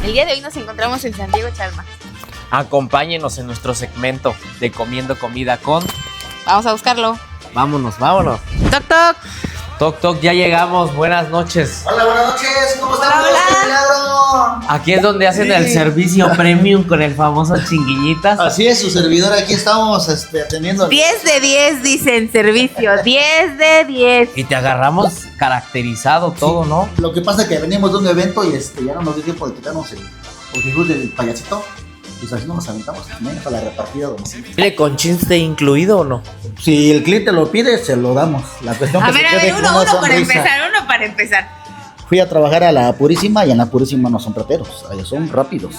El día de hoy nos encontramos en San Diego Chalma. Acompáñenos en nuestro segmento de Comiendo Comida con... Vamos a buscarlo. Vámonos. Toc, toc. Toc, toc, ya llegamos. Buenas noches. Hola, buenas noches. ¿Cómo están? Hola. ¡Qué milagro! Aquí es donde hacen Sí. el servicio premium con el famoso chinguiñitas. Así es, su servidor. Aquí estamos atendiendo. 10 de 10 dicen servicio. 10 de 10. Y te agarramos caracterizado todo, ¿no? Lo que pasa es que venimos de un evento y ya no nos dio tiempo de quitarnos el Jesús del payasito. Pues así no nos aventamos también para la repartida domicilio. ¿Tiene con chiste incluido o no? Si el cliente lo pide, se lo damos. La cuestión A que ver, se quede con una uno para sonrisa. empezar, uno para empezar. Fui a trabajar a la Purísima y en la Purísima no son trateros, allá son rápidos.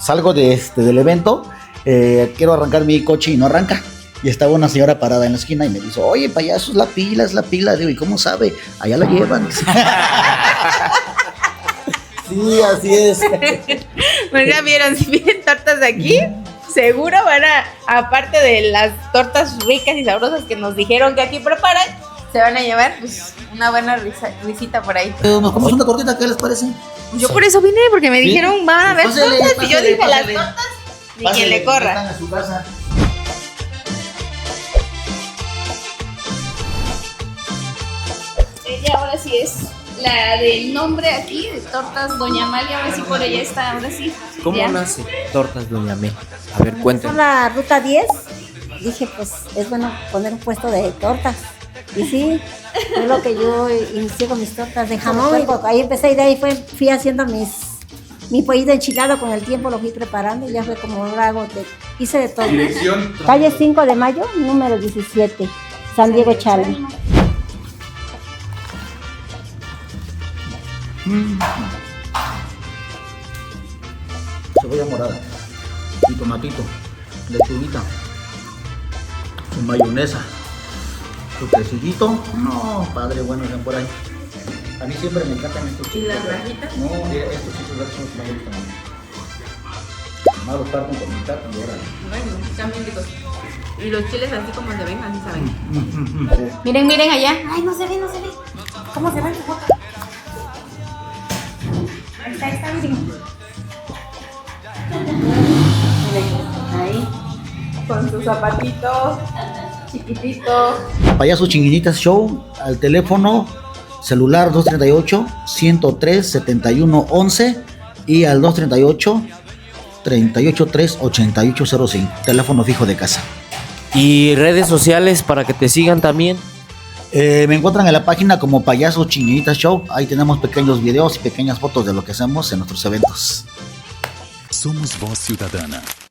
Salgo del evento, quiero arrancar mi coche y no arranca. Y estaba una señora parada en la esquina y me dice, oye, payaso, es la pila. Digo, ¿y cómo sabe? Allá la llevan. Sí, así es. Pues ya vieron, si piden tortas de aquí, seguro van aparte de las tortas ricas y sabrosas que nos dijeron que aquí preparan, se van a llevar pues una buena risita por ahí. Nos comemos una tortita, ¿qué les parece? Yo por eso vine, porque me Sí. dijeron, van a haber Pásele, tortas, y yo pásele, dije, las pásele. tortas, ni Pásenle, quien le corra. están en su casa. Ella ahora sí es la del nombre aquí, de Tortas Doña Amalia, ahora sí por ella está, ahora sí. ¿Cómo ya. nace Tortas Doña Mel? A ver, Son cuéntanos. la ruta 10. Dije, pues es bueno poner un puesto de tortas. Y sí, es lo que yo inicié con mis tortas de jamón. Y ahí empecé y de ahí fui haciendo mi pollito enchilado. Con el tiempo lo fui preparando y ya fue como lo hago. Hice de todo. Calle 5 de Mayo, número 17, San Diego Chalma. Cebolla morada, y tomatito, lechuguita, su mayonesa, su quesillito. No, padre, bueno, ven por ahí. A mí siempre me encantan estos chicos. ¿Y las rajitas? No, estos chicos son los que me gustan. Más los parten con mitad y órale. Bueno, están bien ricos. Y los chiles así como se ven, así saben. Sí. Miren, miren allá. Ay, no se ve. ¿Cómo se ve en tu boca? Ahí está, miren. Ahí. Con sus zapatitos chiquititos. Payaso Chinguinitas Show, al teléfono celular 238-103-7111 y al 238-383-8805, teléfono fijo de casa. ¿Y redes sociales para que te sigan también? Me encuentran en la página como Payaso Chinguinitas Show, ahí tenemos pequeños videos y pequeñas fotos de lo que hacemos en nuestros eventos. Somos Voz Ciudadana.